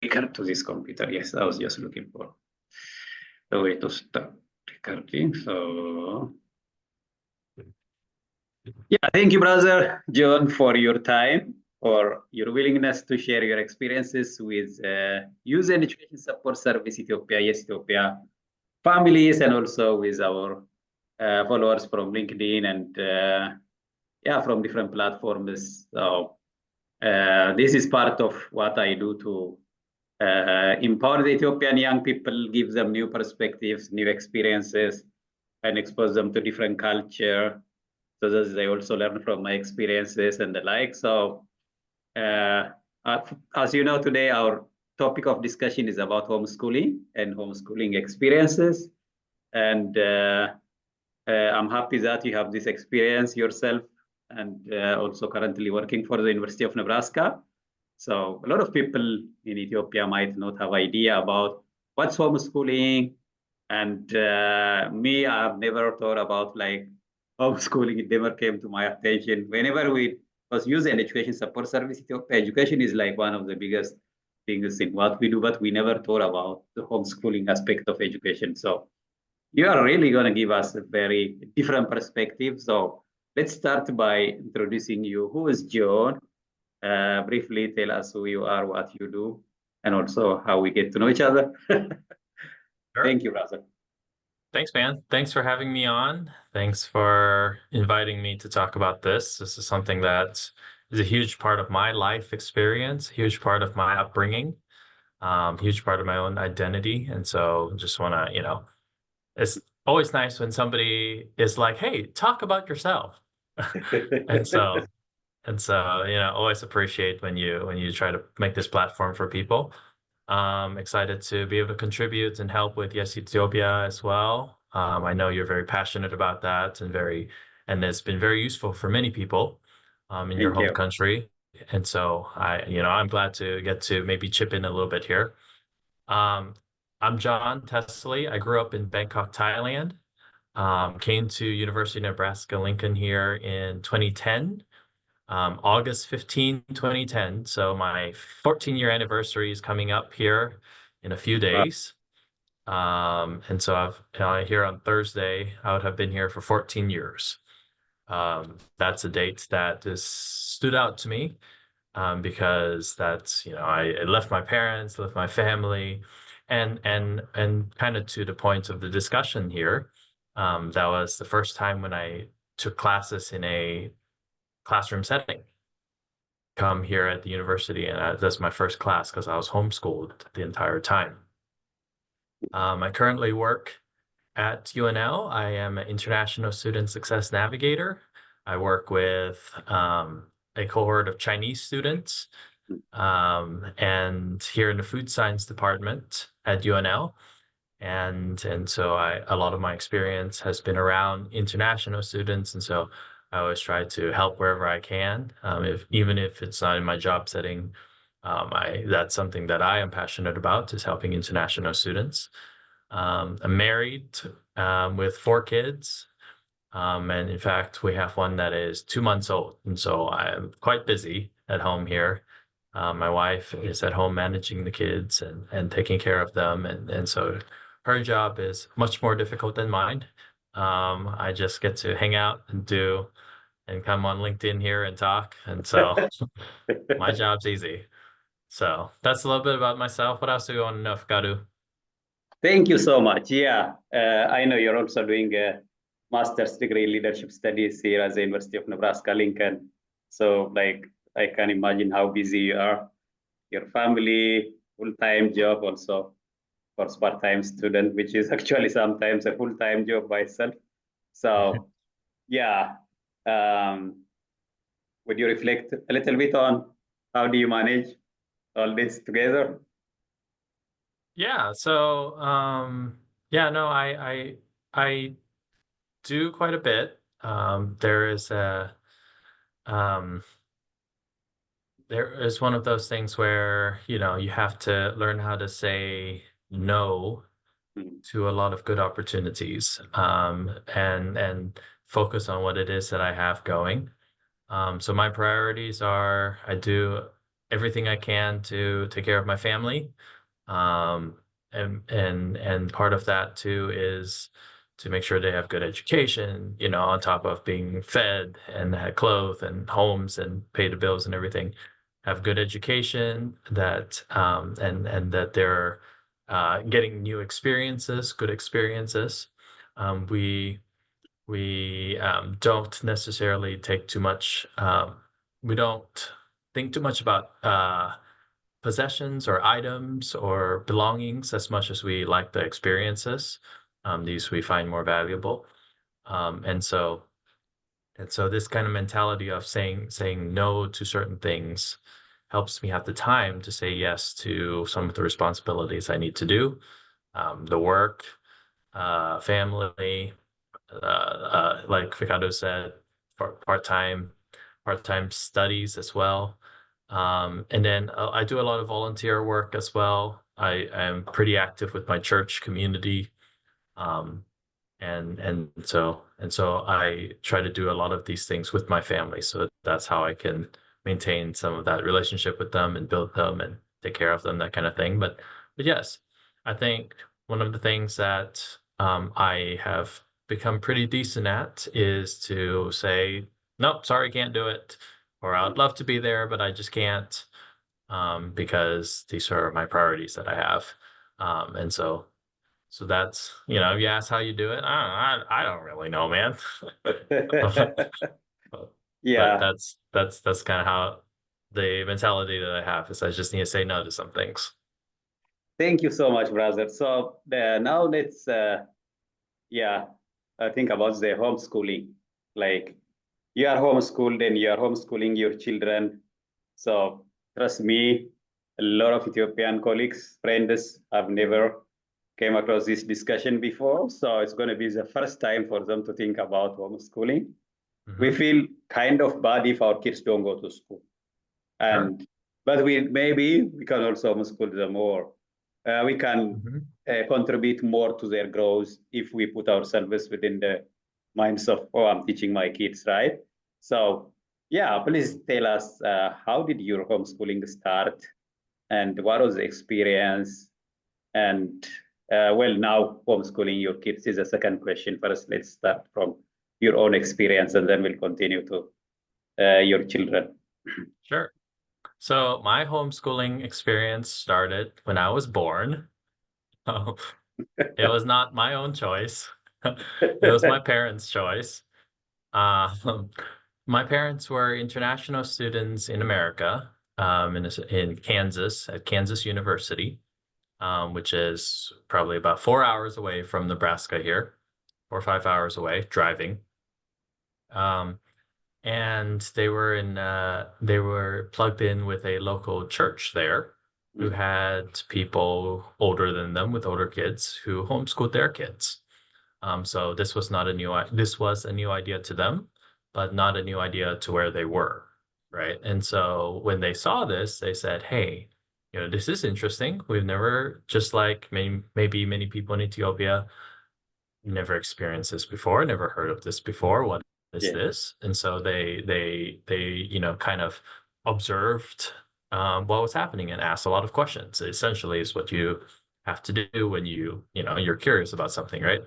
record to this computer. Yes, I was just looking for the way to start recording. So, yeah, thank you, brother John, for your time, for your willingness to share your experiences with Youth and Education Support Service Ethiopia, Yes Ethiopia families, and also with our followers from LinkedIn and yeah, from different platforms. So this is part of what I do to empower the Ethiopian young people, give them new perspectives, new experiences, and expose them to different culture, so that they also learn from my experiences and the like. So, uh, as you know, today our topic of discussion is about homeschooling and homeschooling experiences. And I'm happy that you have this experience yourself and also currently working for the University of Nebraska. So a lot of people in Ethiopia might not have idea about what's homeschooling. And me, I've never thought about like homeschooling. It never came to my attention. Whenever we was using an education support service, Ethiopia education is like one of the biggest things in what we do, but we never thought about the homeschooling aspect of education. So you are really going to give us a very different perspective. So let's start by introducing you. Who is John? Briefly tell us who you are, what you do, and also how we get to know each other. Sure. Thank you, brother. Thanks, man. Thanks for having me on. Thanks for inviting me to talk about this. This is something that is a huge part of my life experience, huge part of my upbringing, huge part of my own identity. And so just want to, it's always nice when somebody is like, hey, talk about yourself. And so, always appreciate when you try to make this platform for people. Excited to be able to contribute and help with Yes Ethiopia as well. I know you're very passionate about that and it's been very useful for many people in your home country. And so I'm glad to get to maybe chip in a little bit here. I'm John Tesley. I grew up in Bangkok, Thailand. Came to University of Nebraska Lincoln here in 2010. August 15, 2010. So my 14-year anniversary is coming up here in a few days. And so here on Thursday, I would have been here for 14 years. That's a date that just stood out to me because that's, I left my parents, left my family, and kind of to the point of the discussion here, that was the first time when I took classes in a classroom setting. Come here at the university, and that's my first class because I was homeschooled the entire time. I currently work at UNL. I am an International Student Success Navigator. I work with a cohort of Chinese students, and here in the food science department at UNL. And so a lot of my experience has been around international students, and so I always try to help wherever I can, even if it's not in my job setting. That's something that I am passionate about, is helping international students. I'm married with 4 kids, and in fact, we have one that is 2 months old, and so I'm quite busy at home here. My wife is at home managing the kids and taking care of them, and so her job is much more difficult than mine. I just get to hang out and come on LinkedIn here and talk. And so my job's easy. So that's a little bit about myself. What else do you want to know, Fkadu? Thank you so much. Yeah, I know you're also doing a master's degree in leadership studies here at the University of Nebraska Lincoln. So like, I can imagine how busy you are, your family, full-time job also. Course, part-time student, which is actually sometimes a full-time job by itself. So, yeah, would you reflect a little bit on how do you manage all this together? Yeah. So, yeah, no, I do quite a bit. There is one of those things where, you have to learn how to say no to a lot of good opportunities, and focus on what it is that I have going. So my priorities are, I do everything I can to take care of my family. Um, and part of that too is to make sure they have good education, you know, on top of being fed and had clothes and homes and pay the bills and everything, have good education that and that they're getting new experiences, good experiences. Um, we we don't necessarily take too much. We don't think too much about possessions or items or belongings as much as we like the experiences. These we find more valuable. Um, and so and so this kind of mentality of saying no to certain things helps me have the time to say yes to some of the responsibilities I need to do, the work, family, like Ricardo said, part-time studies as well. And then I do a lot of volunteer work as well. I am pretty active with my church community. Um, and so I try to do a lot of these things with my family. So that's how I can maintain some of that relationship with them and build them and take care of them, that kind of thing. But yes, I think one of the things that I have become pretty decent at is to say, nope, sorry, can't do it. Or I'd love to be there, but I just can't, because these are my priorities that I have. And so that's, you know, if you ask how you do it, I don't really know, man. But Yeah, that's kind of how the mentality that I have is I just need to say no to some things. thank you so much, brother. So now let's yeah, think about the homeschooling. Like you are homeschooled and you are homeschooling your children. So trust me, a lot of Ethiopian colleagues, friends have never came across this discussion before. So it's going to be the first time for them to think about homeschooling. We Hmm. feel kind of bad if our kids don't go to school. Sure. And but we can also homeschool them more. We can Hmm. contribute more to their growth if we put ourselves within the minds of, oh, I'm teaching my kids, right? So yeah, please tell us, how did your homeschooling start and what was the experience? And well, now homeschooling your kids is a second question. First, let's start from your own experience and then we'll continue to your children. Sure. So my homeschooling experience started when I was born. Oh, it was not my own choice. It was my parents' choice. Um, my parents were international students in America, in Kansas at Kansas University, which is probably about 4 hours away from Nebraska here, 4 or 5 hours away driving. Um, and they were plugged in with a local church there who had people older than them with older kids who homeschooled their kids. So this was a new idea to them, but not a new idea to where they were, right? And so when they saw this, they said, "Hey, you know, this is interesting. We've never, just like maybe many people in Ethiopia, never experienced this before, never heard of this before. What is Yeah. this?" And so they you know, kind of observed what was happening and asked a lot of questions. Essentially, is what you have to do when you know, you're curious about something, right?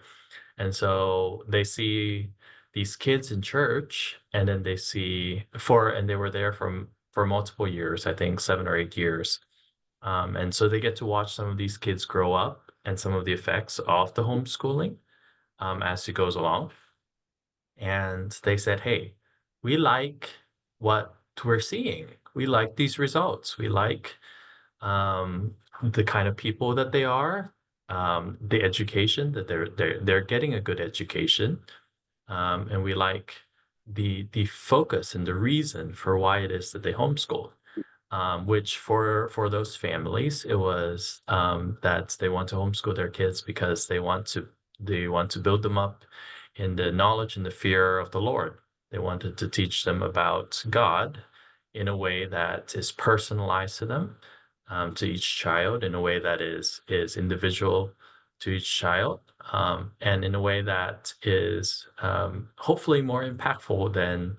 And so they see these kids in church, and then and they were there for multiple years, I think 7 or 8 years. And so they get to watch some of these kids grow up and some of the effects of the homeschooling as it goes along. And they said, "Hey, we like what we're seeing. We like these results. We like the kind of people that they are, the education that they're getting a good education, and we like the focus and the reason for why it is that they homeschool." Which for those families, it was that they want to homeschool their kids because they want to build them up in the knowledge and the fear of the Lord. They wanted to teach them about God in a way that is personalized to them, to each child, in a way that is individual to each child, and in a way that is hopefully more impactful than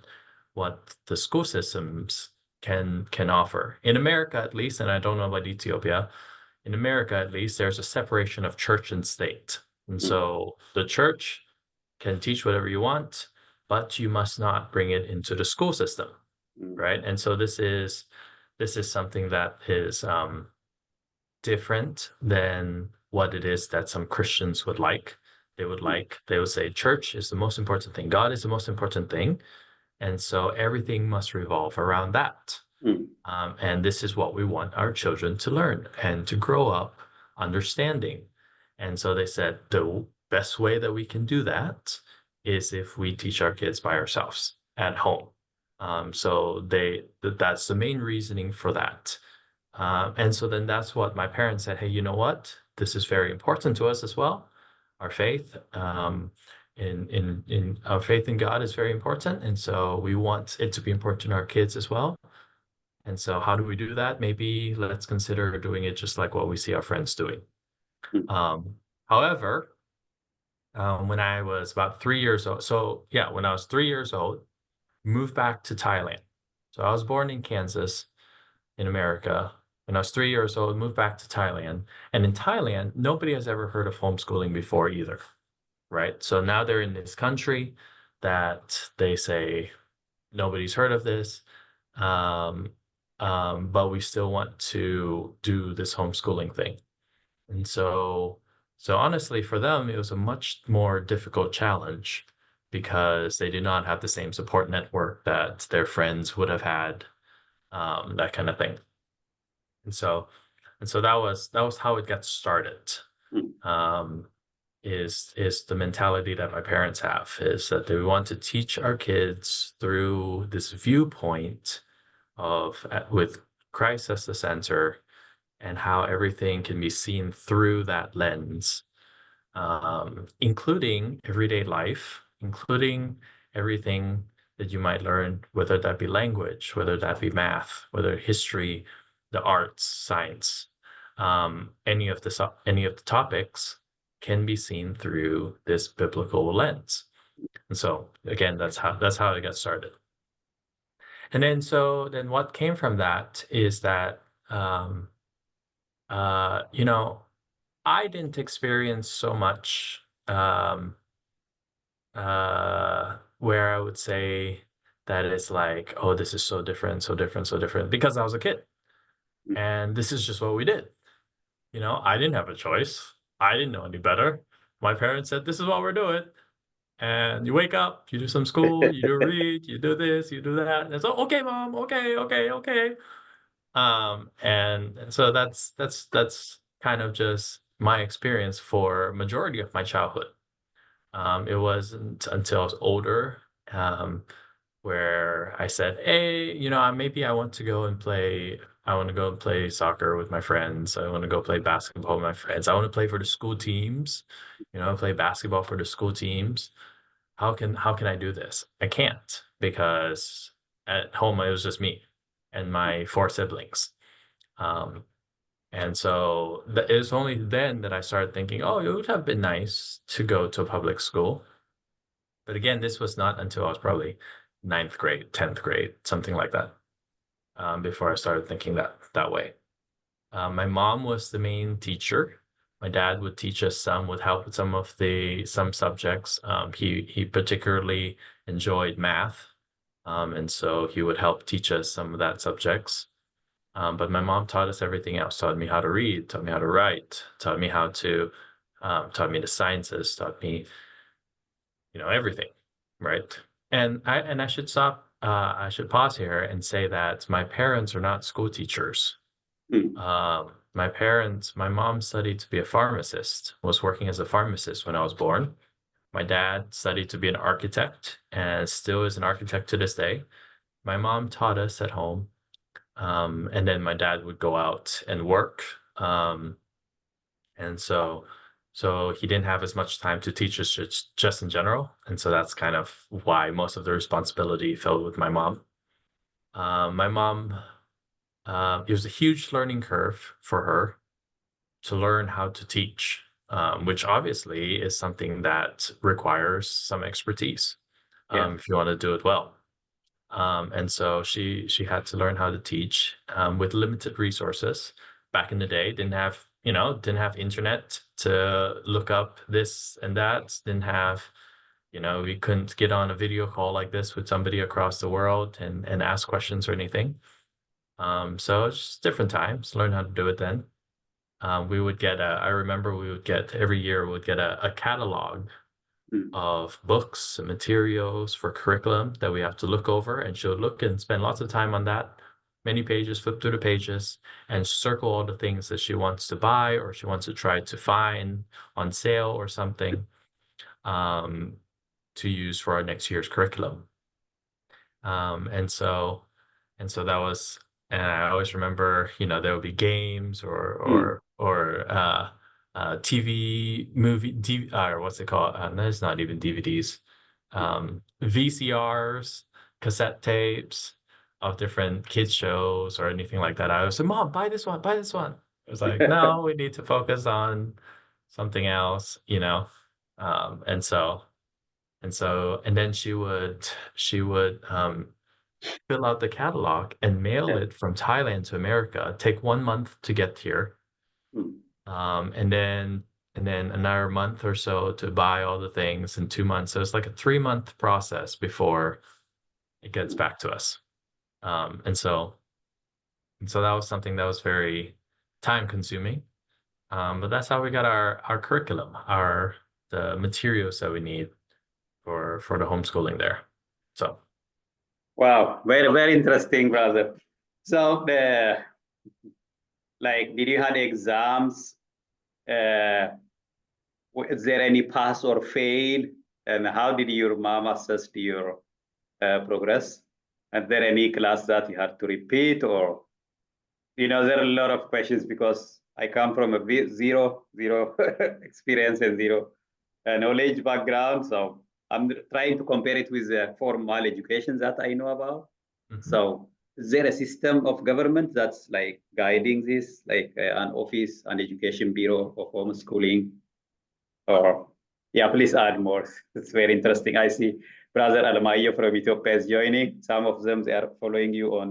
what the school systems can offer. In America, at least, and I don't know about Ethiopia, in America, at least, there's a separation of church and state. And so the church can teach whatever you want, but you must not bring it into the school system, right? And so this is something that is different than what it is that some Christians would like. They would say church is the most important thing. God is the most important thing. And so everything must revolve around that. And this is what we want our children to learn and to grow up understanding. And so they said the best way that we can do that is if we teach our kids by ourselves at home. So that's the main reasoning for that. And so then that's what my parents said, hey, you know what? This is very important to us as well. Our faith in our faith in God is very important. And so we want it to be important to our kids as well. And so how do we do that? Maybe let's consider doing it just like what we see our friends doing. However, when I was about 3 years old, so yeah, when I was 3 years old, moved back to Thailand. So I was born in Kansas in America. When I was 3 years old, moved back to Thailand. And in Thailand, nobody has ever heard of homeschooling before either, right? So now they're in this country that they say nobody's heard of this. But we still want to do this homeschooling thing. And so honestly, for them, it was a much more difficult challenge because they did not have the same support network that their friends would have had, that kind of thing. And so that was how it got started. Is the mentality that my parents have is that they want to teach our kids through this viewpoint of with Christ as the center and how everything can be seen through that lens, including everyday life, including everything that you might learn, whether that be language, whether that be math, whether history, the arts, science, any of the topics can be seen through this biblical lens. And so again, that's how it got started. And then what came from that is that I didn't experience so much where I would say that it's like, oh, this is so different, so different, so different, because I was a kid. And this is just what we did. I didn't have a choice. I didn't know any better. My parents said, this is what we're doing. And you wake up, you do some school, you do read, you do this, you do that. And so, okay, mom, okay, okay, okay. And so that's kind of just my experience for majority of my childhood. It wasn't until I was older, where I said, hey, maybe I want to go and play. I want to go and play soccer with my friends. I want to go play basketball with my friends. I want to play for the school teams, play basketball for the school teams. How can I do this? I can't, because at home it was just me and my 4 siblings. And so it was only then that I started thinking, oh, it would have been nice to go to a public school. But again, this was not until I was probably 9th grade, 10th grade, something like that, before I started thinking that way. My mom was the main teacher. My dad would teach us some, would help with some subjects. He particularly enjoyed math. And so he would help teach us some of that subjects. But my mom taught us everything else, taught me how to read, taught me how to write, taught me the sciences, taught me, everything, right? And I should pause here and say that my parents are not school teachers. My mom studied to be a pharmacist, was working as a pharmacist when I was born. My dad studied to be an architect and still is an architect to this day. My mom taught us at home. And then my dad would go out and work. And so he didn't have as much time to teach us just in general. And so that's kind of why most of the responsibility fell with my mom. My mom, it was a huge learning curve for her to learn how to teach, which obviously is something that requires some expertise, if you want to do it well. And so she had to learn how to teach with limited resources. Back in the day, didn't have internet to look up this and that. Didn't have, we couldn't get on a video call like this with somebody across the world and ask questions or anything. So it's just different times. Learn how to do it then. We would get I remember we would get every year we would get a catalog Mm. of books and materials for curriculum that we have to look over, and she'll look and spend lots of time on that, many pages, flip through the pages and circle all the things that she wants to buy or she wants to try to find on sale or something um, to use for our next year's curriculum. And so that was, and I always remember, there would be games Mm. or TV movie, or what's it called? No, it's not even DVDs, VCRs, cassette tapes of different kids shows or anything like that. I was like, Mom, buy this one, buy this one. It was like, no, we need to focus on something else, and so and then she would fill out the catalog and mail Yeah. it from Thailand to America, take 1 month to get here, Mm. and then another month or so to buy all the things in 2 months. So it's like a 3 month process before it gets back to us. And so that was something that was very time consuming. But that's how we got our curriculum, the materials that we need for the homeschooling there. So Wow, very, very interesting, brother. So did you had exams? Is there any pass or fail? And how did your mom assess your progress? Is there any class that you had to repeat, or there are a lot of questions because I come from a zero experience and zero knowledge background. So I'm trying to compare it with the formal education that I know about. So is there a system of government that's like guiding this, like an office, an education bureau of homeschooling? Or yeah, please add more. It's very interesting. I see Brother Almayo from Ethiopia is joining. Some of them, they are following you on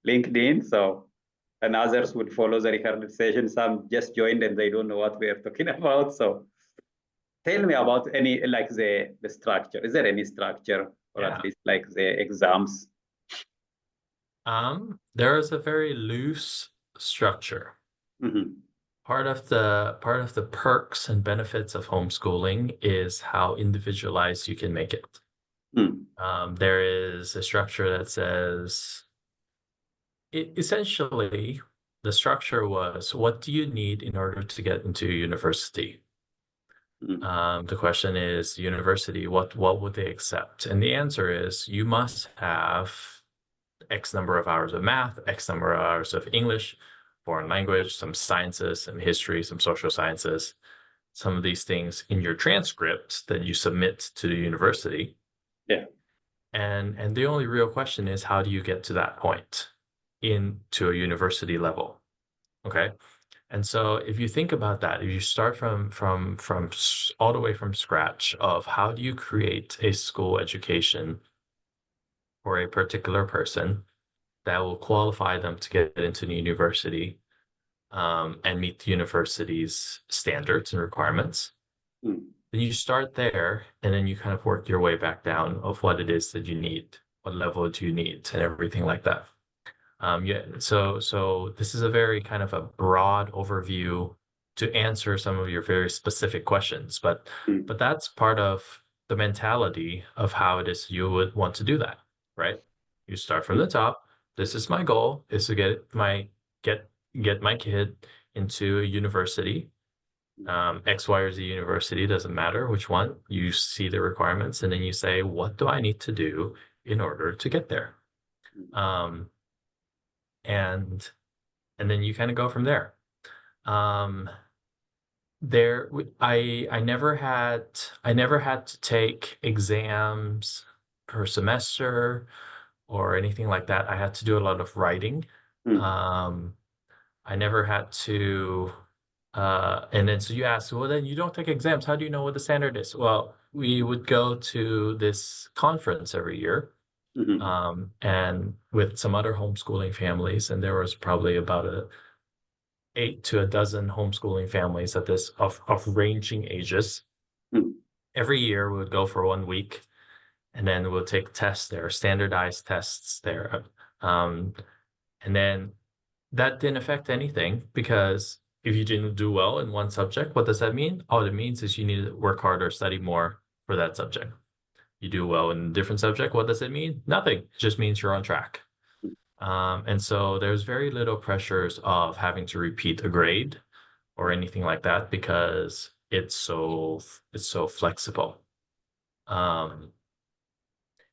LinkedIn. So, and others would follow the recorded session. Some just joined and they don't know what we are talking about. So tell me about any, like the structure. Is there any structure, or yeah. at least like the exams? There is a very loose structure. Mhm. Part of the perks and benefits of homeschooling is how individualized you can make it. Mm. There is a structure that says, essentially, the structure was, what do you need in order to get into university? Mm. The question is, university, what would they accept? And the answer is, you must have X number of hours of math, X number of hours of English, foreign language, some sciences, some history, some social sciences, some of these things in your transcript that you submit to the university. Yeah. And the only real question is, how do you get to that point into a university level? Okay. And so if you think about that, if you start from all the way from scratch of how do you create a school education for a particular person that will qualify them to get into the university and meet the university's standards and requirements. Mm. Then you start there, and then you kind of work your way back down of what it is that you need, what level do you need, and everything like that. Yeah, so this is a very kind of a broad overview to answer some of your very specific questions, but Mm. that's part of the mentality of how it is you would want to do that, right? You start from the top. This is my goal, is to get my kid into a university, X, Y, or Z university, doesn't matter which one. You see the requirements, and then you say, what do I need to do in order to get there? Um, and then you kind of go from there. Um, I never had to take exams per semester or anything like that. I had to do a lot of writing. Mm. Um, I never had to, and then so you ask, well, then you don't take exams. How do you know what the standard is? Well, we would go to this conference every year And with some other homeschooling families, and there was probably about 8 to 12 homeschooling families at this of ranging ages. Every year we would go for 1 week, and then we'll take tests there, standardized tests there. And then that didn't affect anything, because if you didn't do well in one subject, what does that mean? All it means is you need to work harder, study more for that subject. You do well in a different subject, what does it mean? Nothing. It just means you're on track. And so there's very little pressures of having to repeat a grade or anything like that, because it's so flexible.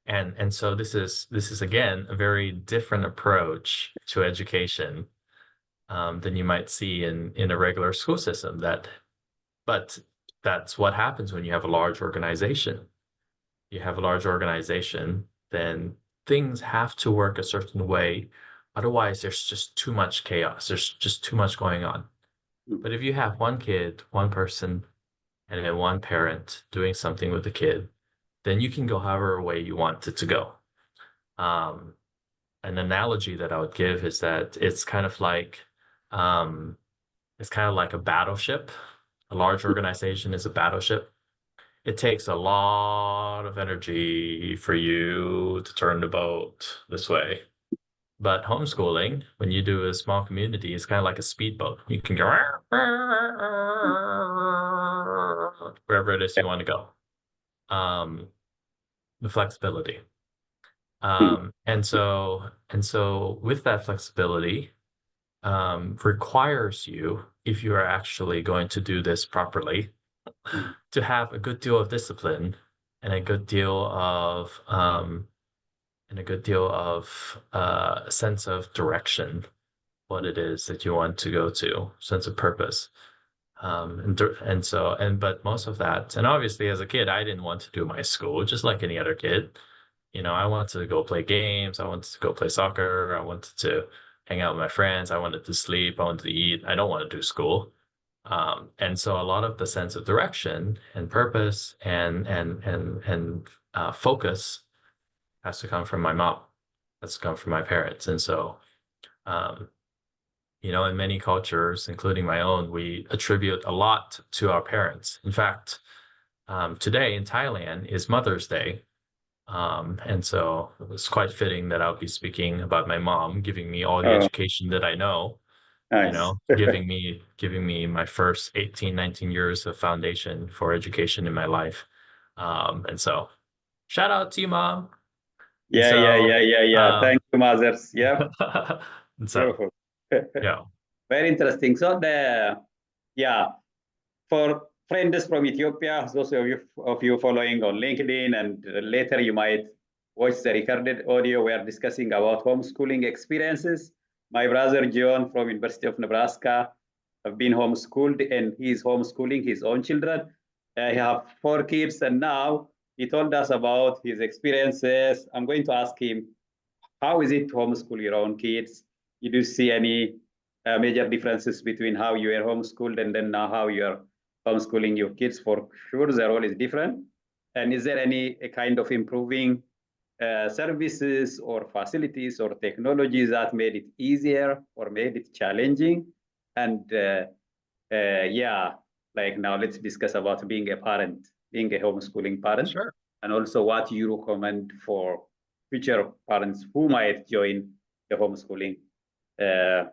And so this is again a very different approach to education than you might see in a regular school system. But that's what happens when you have a large organization. You have a large organization, then things have to work a certain way. Otherwise, there's just too much chaos. There's just too much going on. But if you have one kid, one person, and then one parent doing something with the kid, then you can go however way you want it to go. An analogy that I would give is that it's kind of like a battleship. A large organization is a battleship. It takes a lot of energy for you to turn the boat this way. But homeschooling, when you do a small community, is kind of like a speedboat. You can go wherever it is you want to go. The flexibility. And so with that flexibility, requires you, if you are actually going to do this properly, to have a good deal of discipline and a good deal of sense of direction, what it is that you want to go to, sense of purpose. But most of that, and obviously as a kid, I didn't want to do my school just like any other kid. I wanted to go play games. I wanted to go play soccer. I wanted to hang out with my friends. I wanted to sleep. I wanted to eat. I don't want to do school. And so a lot of the sense of direction and purpose and focus has to come from my mom. Has to come from my parents. And so, in many cultures, including my own, we attribute a lot to our parents. In fact, today in Thailand is Mother's Day. And so it was quite fitting that I'll be speaking about my mom giving me all the education that I know, Nice. giving me my first 18, 19 years of foundation for education in my life. And so shout out to you, Mom. Yeah. Thank you, mothers. Yeah. And so, Beautiful. yeah. Very interesting. So for friends from Ethiopia, those of you following on LinkedIn, and later you might watch the recorded audio. We are discussing about homeschooling experiences. My brother John from University of Nebraska have been homeschooled, and he's homeschooling his own children. He have 4 kids, and now he told us about his experiences. I'm going to ask him, how is it to homeschool your own kids? You do see any major differences between how you were homeschooled and then now how you're homeschooling your kids? For sure, the role is different. And is there any kind of improving services or facilities or technologies that made it easier or made it challenging? And now let's discuss about being a parent, being a homeschooling parent. Sure. And also what you recommend for future parents who might join the homeschooling career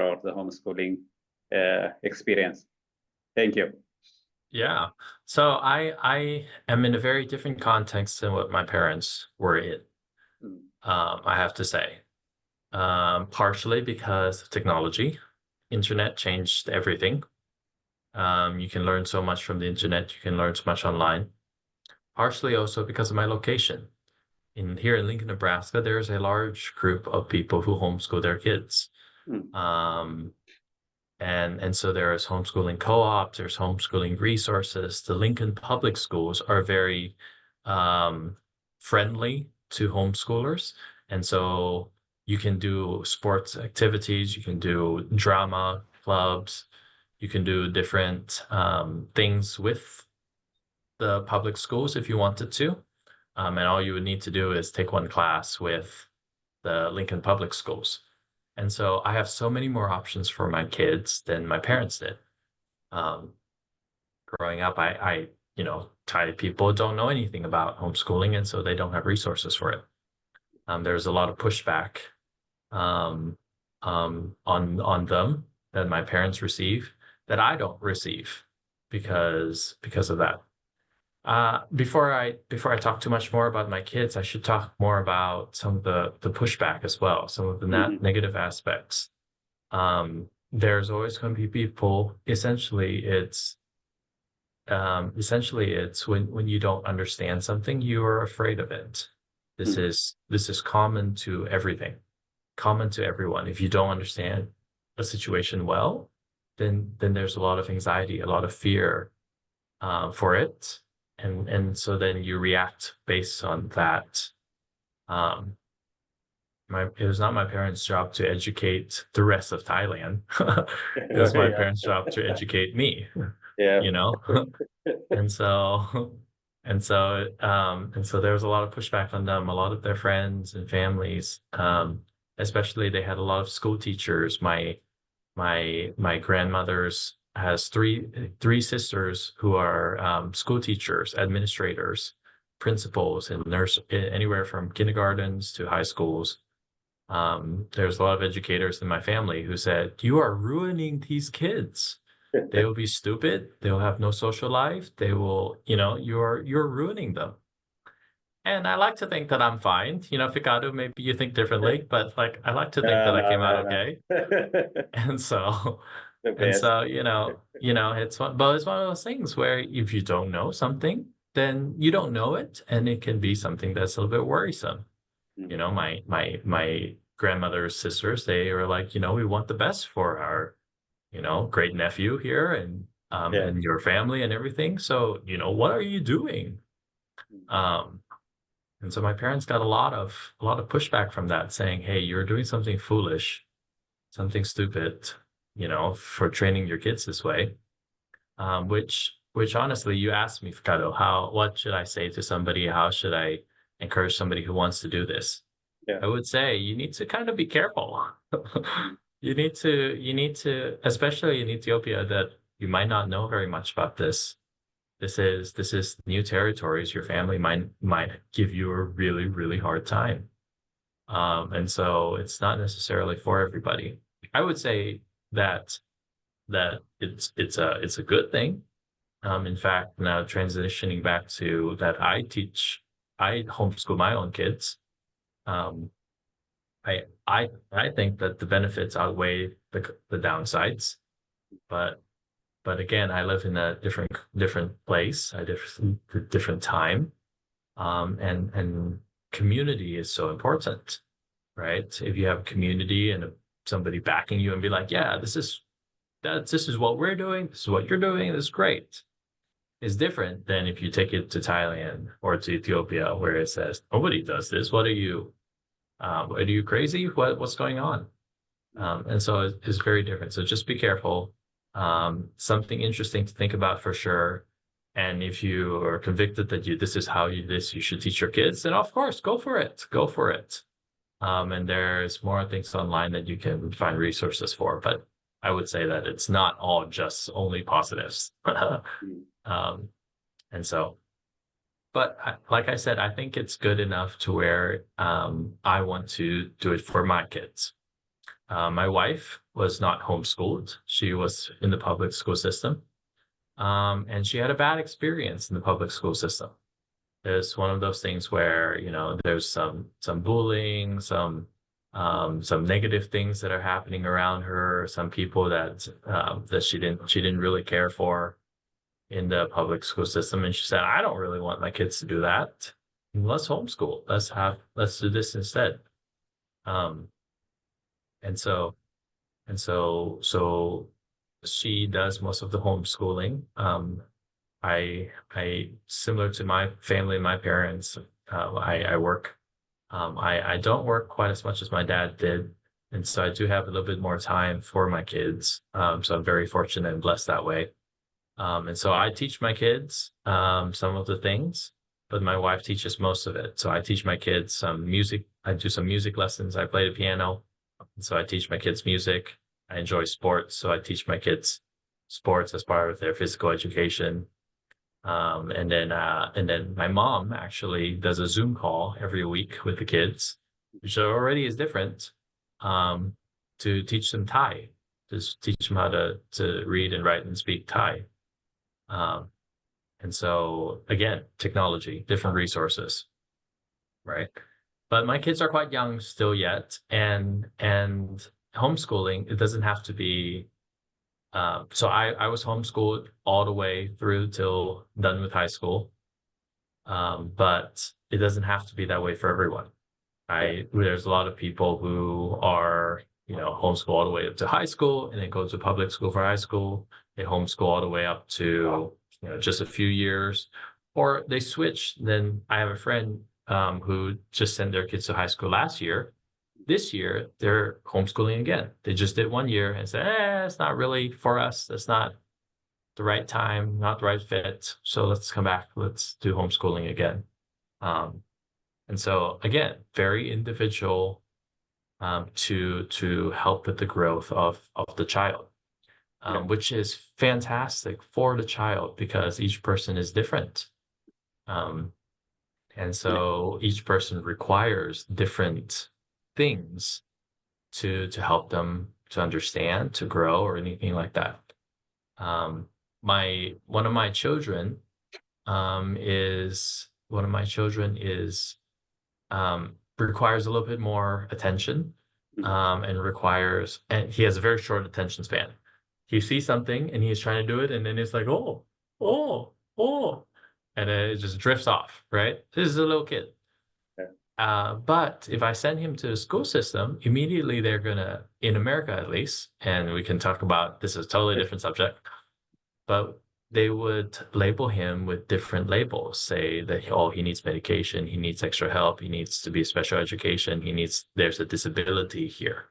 or the homeschooling experience. Thank you. Yeah. So I am in a very different context than what my parents were in. I have to say, partially because of technology. Internet changed everything. You can learn so much from the internet. You can learn so much online. Partially also because of my location. Here in Lincoln, Nebraska, there's a large group of people who homeschool their kids. And so there's homeschooling co-ops, there's homeschooling resources. The Lincoln public schools are very friendly to homeschoolers. And so you can do sports activities, you can do drama clubs, you can do different things with the public schools if you wanted to. And all you would need to do is take one class with the Lincoln Public Schools. And so I have so many more options for my kids than my parents did. Um, Growing up, people don't know anything about homeschooling, and so they don't have resources for it. There's a lot of pushback um, on them that my parents receive that I don't receive because of that. Before I talk too much more about my kids, I should talk more about some of the pushback as well, some of the negative aspects. There's always going to be people. Essentially it's when you don't understand something, you are afraid of it. This is common to everything, common to everyone. If you don't understand a situation well, then there's a lot of anxiety, a lot of fear for it, and so then you react based on that. Um, it was not my parents' job to educate the rest of Thailand. It was my parents' job to educate me. Yeah. You know, and so and so there was a lot of pushback on them. A lot of their friends and families, especially they had a lot of school teachers. My grandmother's has three sisters who are school teachers, administrators, principals, and nurse, anywhere from kindergartens to high schools. There's a lot of educators in my family who said, "You are ruining these kids. They will be stupid. They'll have no social life. They will, you're ruining them." And I like to think that I'm fine. Ficado, maybe you think differently, but like I like to think that I came out No. okay. And so The and best. so, but it's one of those things where if you don't know something, then you don't know it, and it can be something that's a little bit worrisome. My grandmother's sisters, they were like, we want the best for our, great nephew here, and your family and everything. So, what are you doing? Um, and so my parents got a lot of pushback from that, saying, "Hey, you're doing something foolish, something stupid, for training your kids this way." Which honestly, you asked me, Ricardo, what should I say to somebody? How should I encourage somebody who wants to do this? Yeah. I would say you need to kind of be careful. You need to, especially in Ethiopia, that you might not know very much about this. This is new territories. Your family might give you a really, really hard time. And so it's not necessarily for everybody. I would say that it's a good thing. In fact, now transitioning back to that, I homeschool my own kids. Um, I think that the benefits outweigh the downsides, but again, I live in a different place, a different time, and community is so important, right? If you have community and somebody backing you and be like, yeah, this is what we're doing, this is what you're doing, this is great. Is different than if you take it to Thailand or to Ethiopia, where it says nobody does this. What are you? Are you crazy? What's going on? And so it's very different. So just be careful. Something interesting to think about for sure. And if you are convicted that this is how you should teach your kids, then of course go for it. Go for it. And there's more things online that you can find resources for. But I would say that it's not all just only positives. Um, and so, but like I said, I think it's good enough to where I want to do it for my kids. My wife was not homeschooled. She was in the public school system. And she had a bad experience in the public school system. It's one of those things where, there's some bullying, some negative things that are happening around her, some people that she didn't really care for in the public school system. And she said, I don't really want my kids to do that. Let's homeschool. Let's do this instead. Um, and so so she does most of the homeschooling. I similar to my family, my parents, I work. I don't work quite as much as my dad did. And so I do have a little bit more time for my kids. So I'm very fortunate and blessed that way. And so I teach my kids some of the things. but my wife teaches most of it. So I teach my kids some music. I do some music lessons. I play the piano. So I teach my kids music. I enjoy sports. So I teach my kids sports as part of their physical education. And then my mom actually does a Zoom call every week with the kids, which already is different, to teach them Thai, just teach them how to read and write and speak Thai. Um, and so again, technology, different resources, right? But my kids are quite young still yet, and homeschooling, it doesn't have to be. So I was homeschooled all the way through till done with high school. But it doesn't have to be that way for everyone. There's a lot of people who are, homeschool all the way up to high school and then go to public school for high school. They homeschool all the way up to, just a few years, or they switch. Then I have a friend who just sent their kids to high school last year. This year, they're homeschooling again. They just did 1 year and said, it's not really for us. That's not the right time, not the right fit. So let's come back. Let's do homeschooling again. And so again, very individual, to help with the growth of the child, which is fantastic for the child because each person is different. And so each person requires different things to help them to understand, to grow, or anything like that. One of my children requires a little bit more attention, and he has a very short attention span. He sees something and he's trying to do it, and then it's like, oh, oh, oh, and then it just drifts off, right? This is a little kid. But if I send him to the school system, immediately they're gonna, in America at least, and we can talk about, this is a totally different subject, but they would label him with different labels, say that, he needs medication, he needs extra help, he needs to be special education, there's a disability here.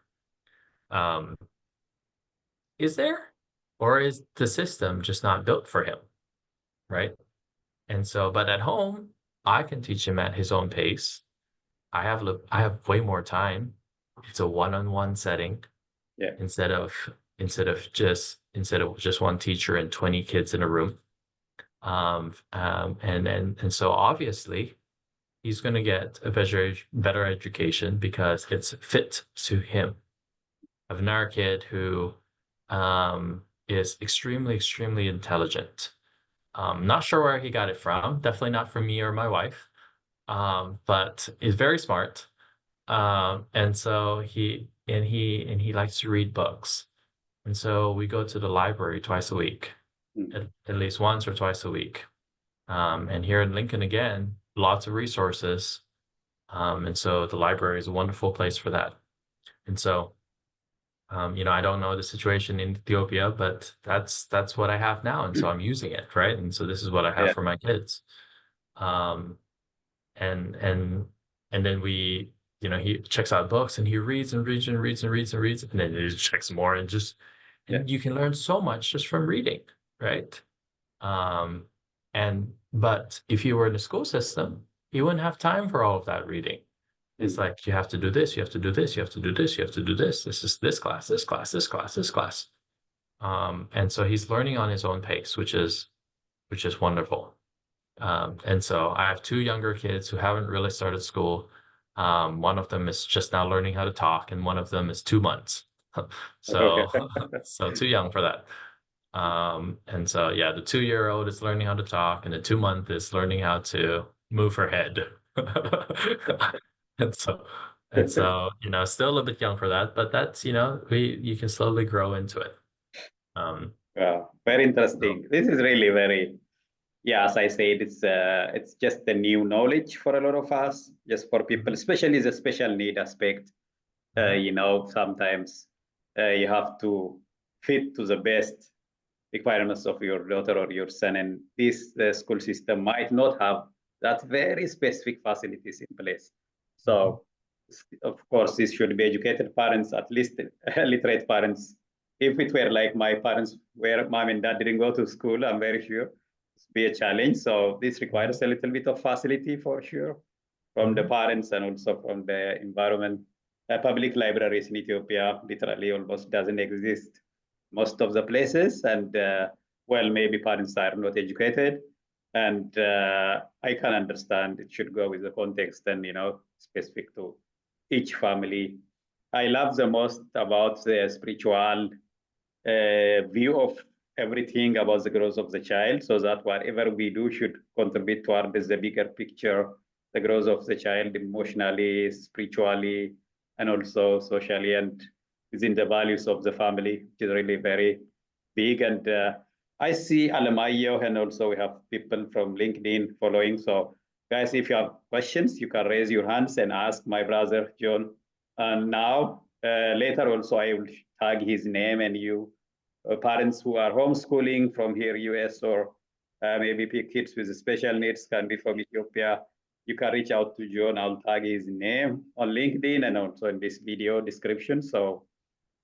Is there? Or is the system just not built for him, right? And so, but at home, I can teach him at his own pace. I have way more time. It's a one-on-one setting. Yeah. Instead of just one teacher and 20 kids in a room. And so obviously he's going to get a better education because it's fit to him. I have another kid who is extremely, extremely intelligent. Not sure where he got it from. Definitely not from me or my wife. But he's very smart. And so he likes to read books. And so we go to the library twice a week, at least once or twice a week. And here in Lincoln, again, lots of resources. And so the library is a wonderful place for that. And so, I don't know the situation in Ethiopia, but that's what I have now. And so I'm using it, right? And so this is what I have for my kids. And then he checks out books and he reads and reads and reads and reads and reads, and then he just checks more and you can learn so much just from reading, right? But if you were in the school system, you wouldn't have time for all of that reading. It's like, you have to do this, you have to do this, you have to do this, you have to do this. This is this class, this class, this class, this class. And so he's learning on his own pace, which is wonderful. And so I have two younger kids who haven't really started school. One of them is just now learning how to talk, and one of them is 2 months. So too young for that. And so, yeah, the 2-year-old is learning how to talk, and the 2-month is learning how to move her head. And so, still a little bit young for that, but that's, you can slowly grow into it. Wow, very interesting. This is really very, as I said, it's just the new knowledge for a lot of us, just for people, especially the special need aspect. Sometimes you have to fit to the best requirements of your daughter or your son, and this school system might not have that very specific facilities in place. So, of course, this should be educated parents, at least literate parents. If it were like my parents, where mom and dad didn't go to school, I'm very sure be a challenge. So this requires a little bit of facility for sure from the parents and also from the environment. Public libraries in Ethiopia literally almost doesn't exist most of the places, and well, maybe parents are not educated, and I can understand it should go with the context and specific to each family. I love the most about the spiritual view of everything about the growth of the child, so that whatever we do should contribute towards the bigger picture, the growth of the child emotionally, spiritually, and also socially, and within the values of the family, which is really very big. And I see Alemayo, and also we have people from LinkedIn following. So guys, if you have questions, you can raise your hands and ask my brother, John. And now, later also, I will tag his name, and you parents who are homeschooling from here, US, or maybe kids with special needs can be from Ethiopia. You can reach out to John. I'll tag his name on LinkedIn and also in this video description. So,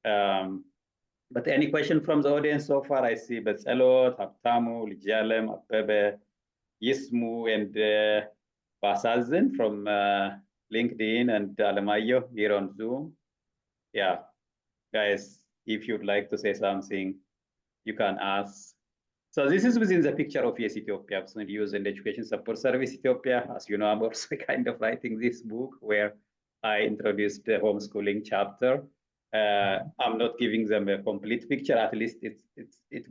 but any question from the audience so far? I see Betzelot, Haptamu, Lijalem, Apebe, Yismu, and Basazin from LinkedIn, and Alemayo here on Zoom. Yeah, guys, if you'd like to say something, you can ask. So this is within the picture of Yes Ethiopia, Youth and Education Support Service Ethiopia. As you know, I'm also kind of writing this book where I introduced the homeschooling chapter. I'm not giving them a complete picture. At least it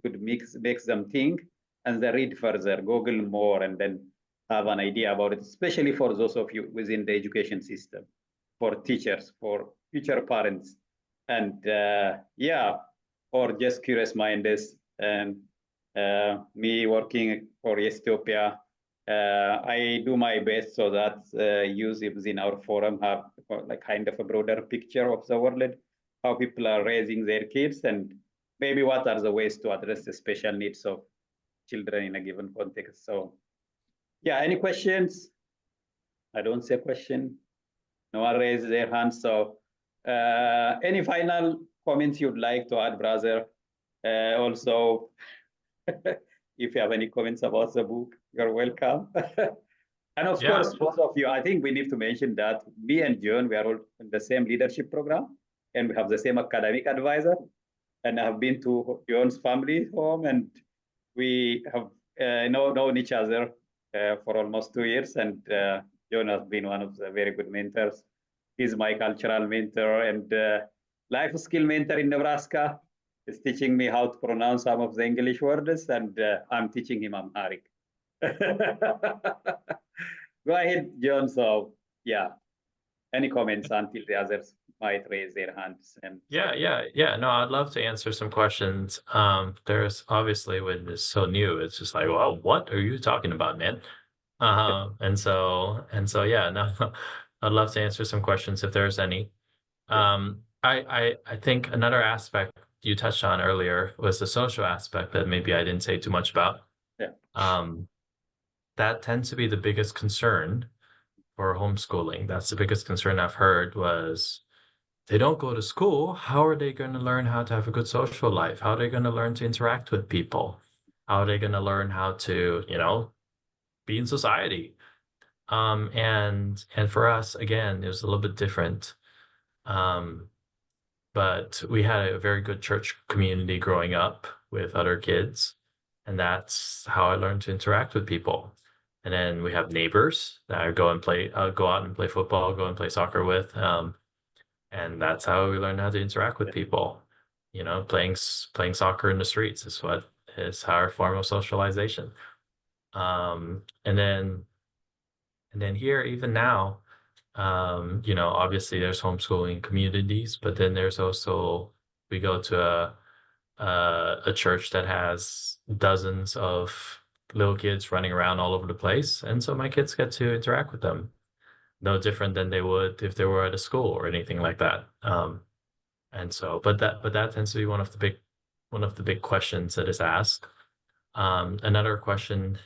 could makes them think, and they read further, Google more, and then have an idea about it, especially for those of you within the education system, for teachers, for future parents, and yeah, or just curious mindeds. And me working for Ethiopia, I do my best so that youth within our forum have like kind of a broader picture of the world, how people are raising their kids, and maybe what are the ways to address the special needs of children in a given context. So yeah, any questions? I don't see a question. No one raised their hand. So any final comments you'd like to add, brother? Also, if you have any comments about the book, you're welcome. And of course, both of you, I think we need to mention that me and John, we are all in the same leadership program, and we have the same academic advisor. And I have been to John's family home, and we have known each other for almost 2 years. And John has been one of the very good mentors. He's my cultural mentor and life skill mentor in Nebraska. He's teaching me how to pronounce some of the English words, and I'm teaching him Amharic. Go ahead, John. So yeah, any comments until the others might raise their hands? And Yeah. No, I'd love to answer some questions. There's obviously when it's so new, it's just like, well, what are you talking about, man? And so, yeah, no, I'd love to answer some questions if there's any. I think another aspect you touched on earlier was the social aspect that maybe I didn't say too much about. That tends to be the biggest concern for homeschooling. That's the biggest concern I've heard was they don't go to school. How are they going to learn how to have a good social life? How are they going to learn to interact with people? How are they going to learn how to, be in society? And for us, again, it was a little bit different. But we had a very good church community growing up with other kids, and that's how I learned to interact with people. And then we have neighbors that I go out and play football, go and play soccer with. And that's how we learn how to interact with people. Playing soccer in the streets is our form of socialization. And then here, even now, obviously there's homeschooling communities, but then there's also, we go to a church that has dozens of little kids running around all over the place. And so my kids get to interact with them. No different than they would if they were at a school or anything like that. And so, but that tends to be one of the big questions that is asked. Another question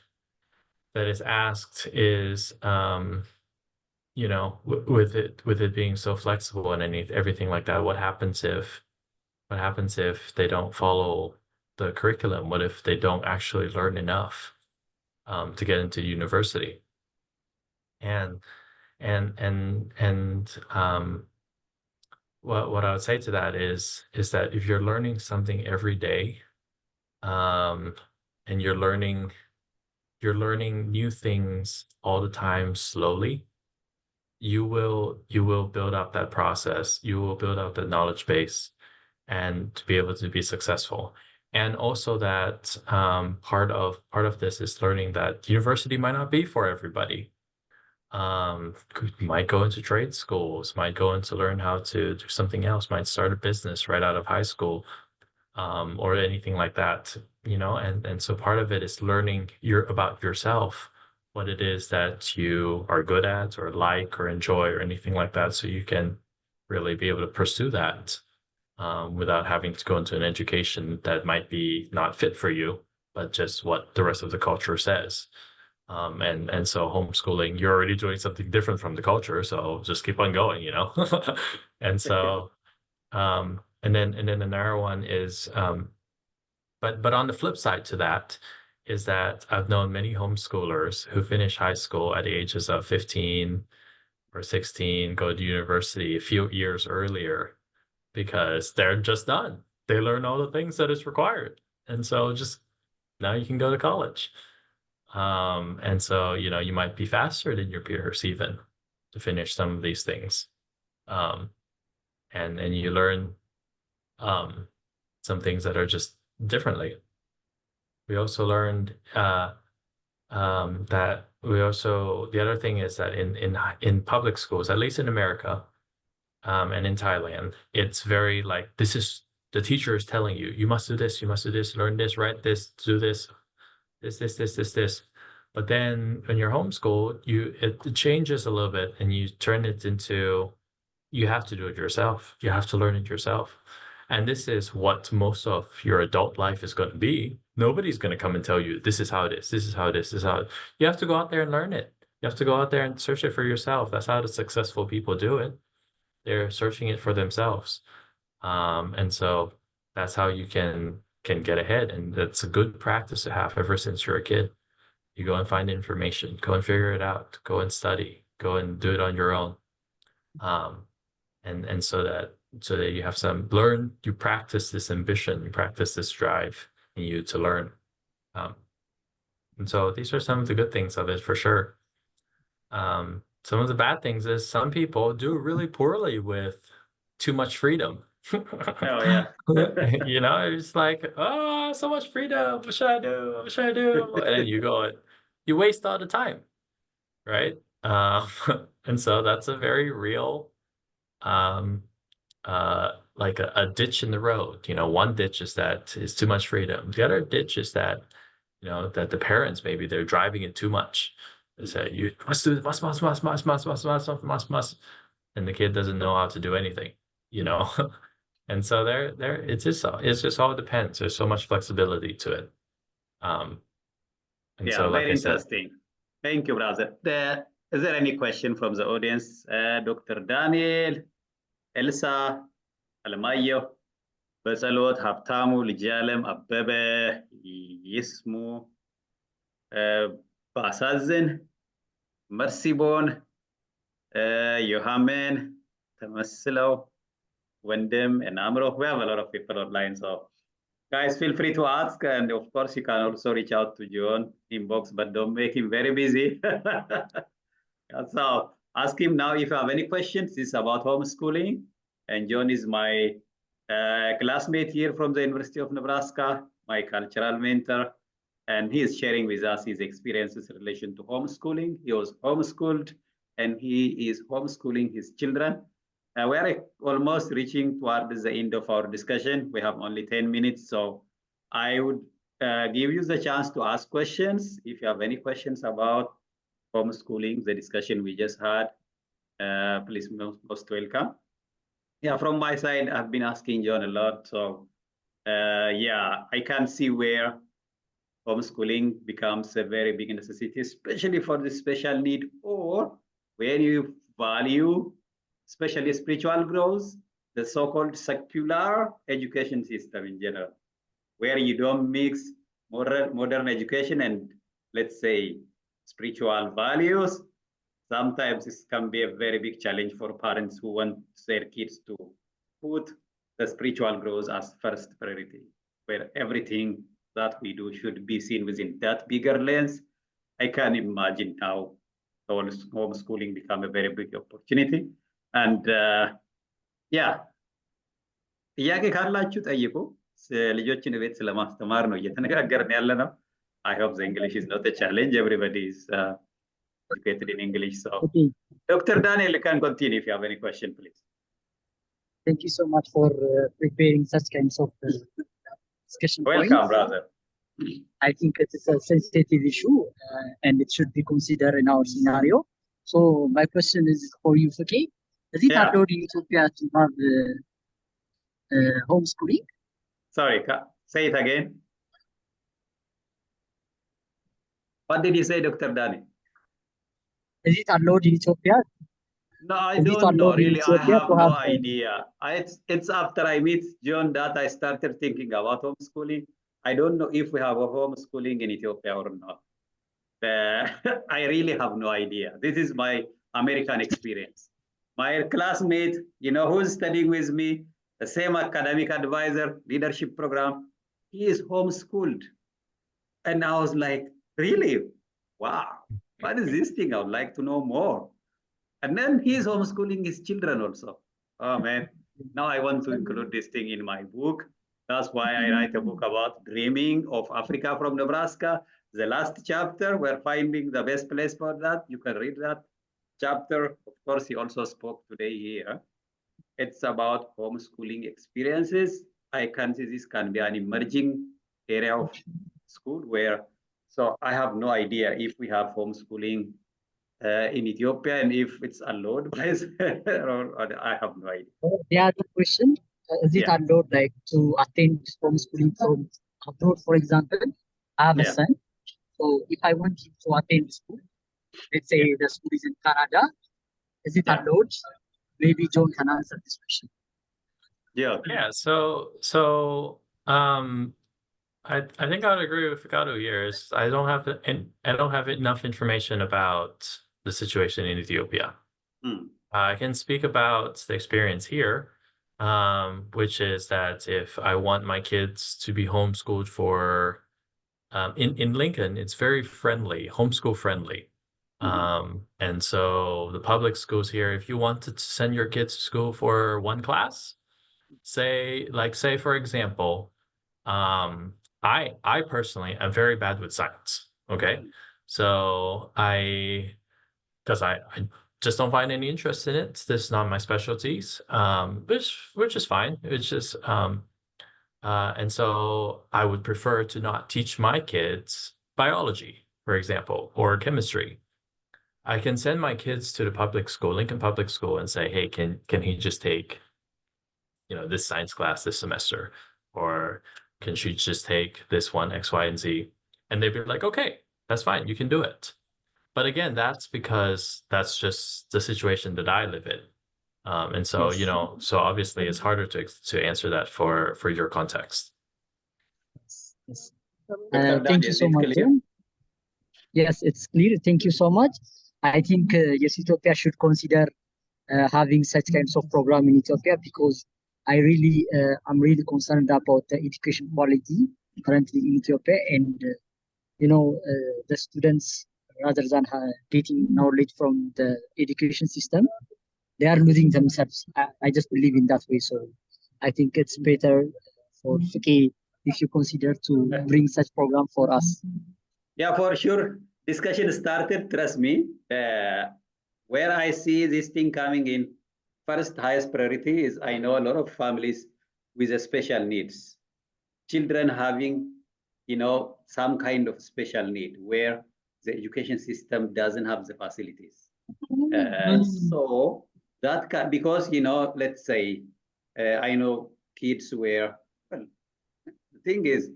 that is asked is, with it being so flexible and everything like that, what happens if they don't follow the curriculum? What if they don't actually learn enough? to get into university. And what I would say to that is that if you're learning something every day, and you're learning new things all the time slowly, you will build up that process. You will build up the knowledge base and to be able to be successful. And also that part of this is learning that university might not be for everybody. Might go into trade schools, might go into learn how to do something else, might start a business right out of high school, or anything like that, and so part of it is learning about yourself, what it is that you are good at or like or enjoy or anything like that, so you can really be able to pursue that, without having to go into an education that might be not fit for you, but just what the rest of the culture says. And so homeschooling, you're already doing something different from the culture, so just keep on going, And so, and then another one is, but on the flip side to that is that I've known many homeschoolers who finish high school at the ages of 15 or 16, go to university a few years earlier because they're just done. They learn all the things that is required. And so just now you can go to college. And so, you might be faster than your peers even to finish some of these things. Um, and you learn some things that are just differently. We also learned that the other thing is that in public schools, at least in America, and in Thailand, it's very like, this is the teacher is telling you, you must do this, you must do this, learn this, write this, do this, this. But then when you're homeschooled, it changes a little bit and you turn it into, you have to do it yourself. You have to learn it yourself. And this is what most of your adult life is going to be. Nobody's going to come and tell you, this is how it is. This is how it is. This is how it. You have to go out there and learn it. You have to go out there and search it for yourself. That's how the successful people do it. They're searching it for themselves. And so that's how you can get ahead. And that's a good practice to have ever since you're a kid. You go and find information, go and figure it out, go and study, go and do it on your own. And so that you have you practice this ambition, you practice this drive in you to learn. And so these are some of the good things of it for sure. Some of the bad things is some people do really poorly with too much freedom. Oh yeah. It's like, oh, so much freedom. What should I do? What should I do? And then you go and you waste all the time, right? And so that's a very real, like a ditch in the road. One ditch is that is too much freedom. The other ditch is that, that the parents, maybe they're driving it too much. They say, you must do this, must, and the kid doesn't know how to do anything, And so it's just all depends. There's so much flexibility to it. And Yeah, so, like very I said, interesting. Thank you, brother. Is there any question from the audience? Dr. Daniel, Elsa, Almayo, በጸሎት ሀብታሙ ልጅአለም አበበ ይስሙ ባሳዝን መርሲቦን ዮሐሜን ተመስለው ወንድም and Amro. We have a lot of people online, so guys, feel free to ask, and of course you can also reach out to John inbox, but don't make him very busy. So ask him now if you have any questions. This is about homeschooling, and John is my classmate here from the University of Nebraska, my cultural mentor, and he is sharing with us his experiences in relation to homeschooling. He was homeschooled, and he is homeschooling his children. We are almost reaching towards the end of our discussion. We have only 10 minutes, so I would give you the chance to ask questions. If you have any questions about homeschooling, the discussion we just had, please most welcome. Yeah, from my side, I've been asking John a lot, so yeah, I can see where homeschooling becomes a very big necessity, especially for the special need, or when you value especially spiritual growth, the so-called secular education system in general, where you don't mix modern education and let's say, spiritual values, sometimes this can be a very big challenge for parents who want their kids to put the spiritual growth as first priority, where everything that we do should be seen within that bigger lens. I can imagine how homeschooling become a very big opportunity. And yeah, ጥያቄ ካላችሁ ጠይቁ። ልጆችን ቤት ስለማስተማር ነው እየተነጋገርን ያለ ነው። I hope the English is not a challenge. Everybody is educated in English. So, Okay. Dr. Daniel, you can continue if you have any question, please. Thank you so much for preparing such kinds of discussion Welcome, points. brother. I think it is a sensitive issue and it should be considered in our scenario. So my question is for you, Faki. Is it Yeah. allowed in Ethiopia to have homeschooling? Sorry, say it again. What did you say, Dr. Daniel? Is it allowed in Ethiopia? No, I Is it don't know. allowed in Really, I Ethiopia have to no have, idea. It's after I meet John that I started thinking about homeschooling. I don't know if we have a homeschooling in Ethiopia or not. I really have no idea. This is my American experience. My classmate, you know, who's studying with me, the same academic advisor, leadership program, he is homeschooled. And I was like, really? Wow, what is this thing? I would like to know more. And then he's homeschooling his children also. Oh man, now I want to include this thing in my book. That's why I write a book about dreaming of Africa from Nebraska. The last chapter, we're finding the best place for that. You can read that chapter. Of course, he also spoke today here. It's about homeschooling experiences. I can see this can be an emerging area of school where, so I have no idea if we have homeschooling in Ethiopia and if it's allowed by or I have no idea. the other question, is it Yeah. allowed like to attend homeschooling from abroad, for example? I have a Yeah. son. So if I want him to attend school, let's say the school is in Canada, is it Yeah. allowed? Maybe John can answer this question. Yeah. Yeah, so I think I would agree with Fikaru here. I don't have enough information about the situation in Ethiopia. Mm. I can speak about the experience here, which is that if I want my kids to be homeschooled for in Lincoln, it's very friendly, homeschool friendly. And so the public schools here, if you wanted to send your kids to school for one class, say for example, I personally am very bad with science. Okay. So because I just don't find any interest in it. This is not my specialties. Which is fine. It's just and so I would prefer to not teach my kids biology, for example, or chemistry. I can send my kids to the public school, Lincoln Public School, and say, hey, can he just take, you know, this science class this semester? Or can she just take this one, X, Y, and Z? And they'd be like, okay, that's fine, you can do it. But again, that's because that's just the situation that I live in. And so, Yes. you know, so obviously it's harder to answer that for your context. Yes. Dr. Thank Daniel, you so is it much, clear? John. Yes, it's clear. Thank you so much. I think yes, Ethiopia should consider having such kinds of program in Ethiopia because I'm really concerned about the education quality currently in Ethiopia, and the students, rather than getting knowledge from the education system, they are losing themselves. I just believe in that way. So I think it's better for Fiki if you consider to bring such program for us. Yeah, for sure. Discussion started, trust me. Where I see this thing coming in, first highest priority is I know a lot of families with a special needs. Children having, you know, some kind of special need where the education system doesn't have the facilities. So that can, because, you know, let's say, I know kids where, well, the thing is,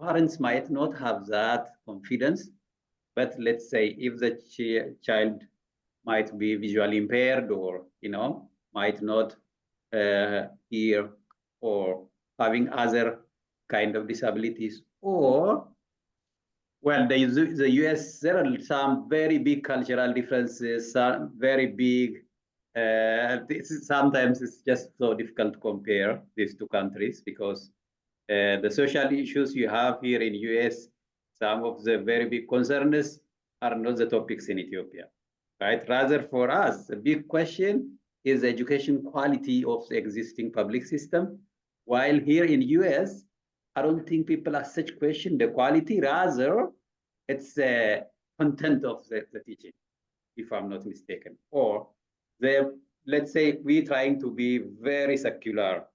parents might not have that confidence, but let's say if the child might be visually impaired or, you know, might not hear or having other kind of disabilities, or well, the US, there are some very big cultural differences, some very big, sometimes it's just so difficult to compare these two countries because the social issues you have here in US, some of the very big concerns are not the topics in Ethiopia, right? Rather for us, the big question is the education quality of the existing public system. While here in US, I don't think people ask such question, the quality, rather it's the content of the teaching, if I'm not mistaken. Or the, let's say we trying to be very secular,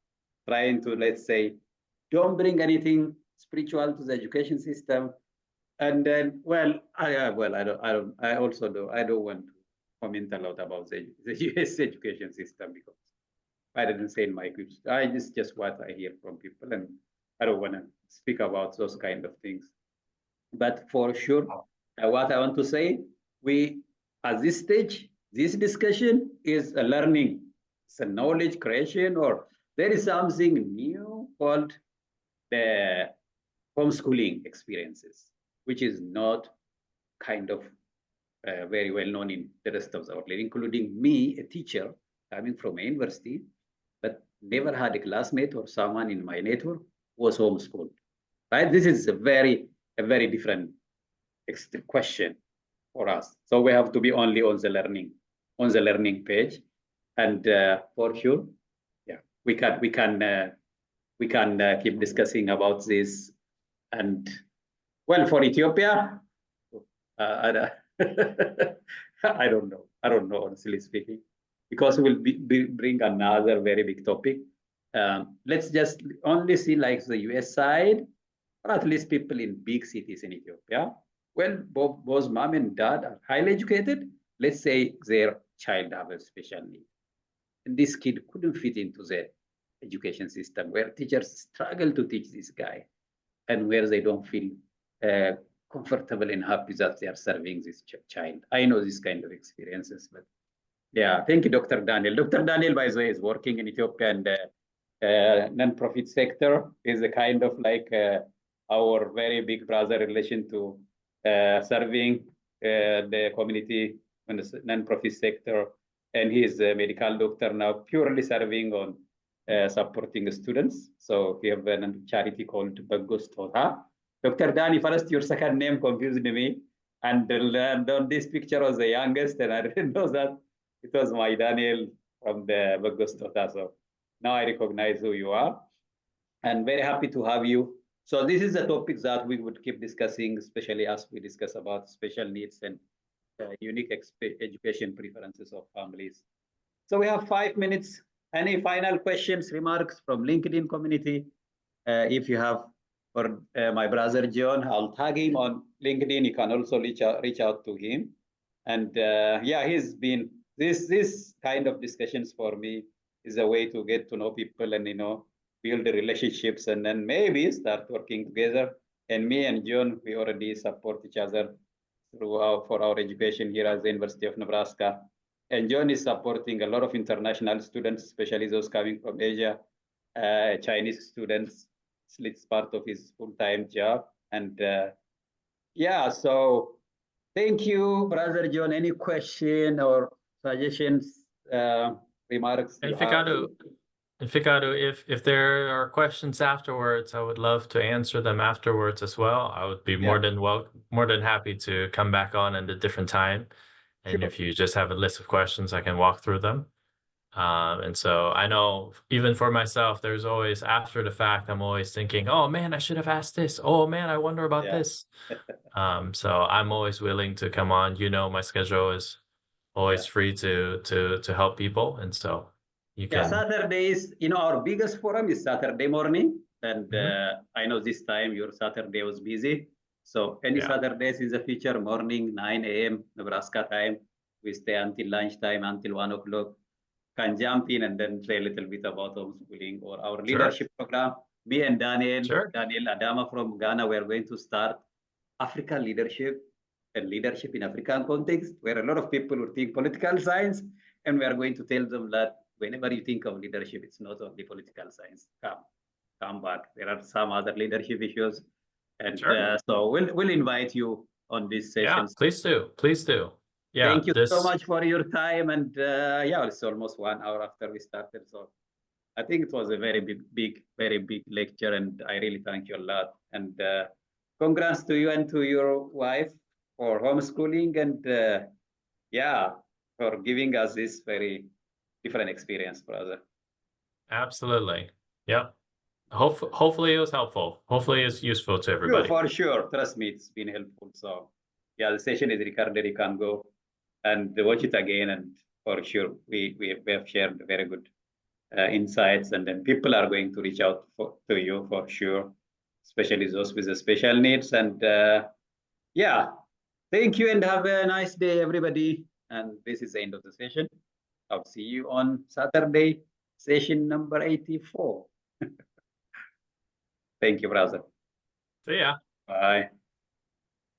trying to, let's say, don't bring anything spiritual to the education system. And then, well, I also don't want to comment a lot about the US education system because I didn't say in my groups. Just what I hear from people, and I don't want to speak about those kind of things. But for sure, what I want to say, we at this stage, this discussion is a learning, it's a knowledge creation, or there is something new called the homeschooling experiences, which is not kind of very well known in the rest of the world, including me, a teacher coming from a university, but never had a classmate or someone in my network who was homeschooled. Right? This is a very different question for us. So we have to be only on the learning page, and for sure, yeah, we can keep discussing about this. And well, for Ethiopia, I don't know. I don't know, honestly speaking, because we'll bring another very big topic. Let's just only see like the US side, or at least people in big cities in Ethiopia. Well, both mom and dad are highly educated. Let's say their child have a special need. And this kid couldn't fit into the education system where teachers struggle to teach this guy and where they don't feel comfortable and happy that they are serving this child. I know this kind of experiences, but yeah, thank you, Dr. Daniel. Dr. Daniel, by the way, is working in Ethiopia and non-profit sector is a kind of like our very big brother relation to serving the community in the non-profit sector. And he's a medical doctor now, purely serving on supporting students. So we have a charity called Bagostota. Dr. Dani, first, your second name confused me. And on this picture was the youngest, and I didn't know that it was my Daniel from the Bagostota. So now I recognize who you are. And very happy to have you. So this is a topic that we would keep discussing, especially as we discuss about special needs and unique education preferences of families. So we have 5 minutes. Any final questions, remarks from LinkedIn community? If you have, for my brother John, I'll tag him on LinkedIn. You can also reach out to him. And yeah, he's been, this kind of discussions for me is a way to get to know people and, build the relationships and then maybe start working together. And me and John, we already support each other for our education here at the University of Nebraska. And John is supporting a lot of international students, especially those coming from Asia, Chinese students. It's part of his full-time job. And yeah, so thank you, Brother John. Any question or suggestions, remarks? And Fikadu, if there are questions afterwards, I would love to answer them afterwards as well. I would be more than happy to come back on at a different time. And if you just have a list of questions, I can walk through them. And so I know even for myself, there's always after the fact, I'm always thinking, oh man, I should have asked this. Oh man, I wonder about this. So I'm always willing to come on. My schedule is always free to help people. And so you can. Saturdays, our biggest forum is Saturday morning. And I know this time your Saturday was busy. So any Saturdays in the future, morning, 9 a.m. Nebraska time, we stay until lunchtime, until 1 o'clock. Can jump in and then say a little bit about homeschooling or our leadership program. Me and Daniel Adama from Ghana, we are going to start African leadership and leadership in African context, where a lot of people would think political science. And we are going to tell them that whenever you think of leadership, it's not only political science. Come back. There are some other leadership issues And Sure. so we'll invite you on this Yeah, session. please do. Please do. Yeah, Thank you so this much for your time. And yeah, it's almost 1 hour after we started. So I think it was a very very big lecture. And I really thank you a lot. And congrats to you and to your wife for homeschooling. And yeah, for giving us this very different experience, brother. absolutely. Yep. Hopefully it was helpful. Hopefully it's useful to Sure, everybody. for sure. Trust me, it's been helpful. So yeah, the session is recorded. You can go and watch it again. And for sure, we have shared very good insights, and then people are going to reach out to you for sure, especially those with the special needs. And yeah, thank you and have a nice day, everybody. And this is the end of the session. I'll see you on Saturday, session number 84. Thank you, brother. So yeah. Bye.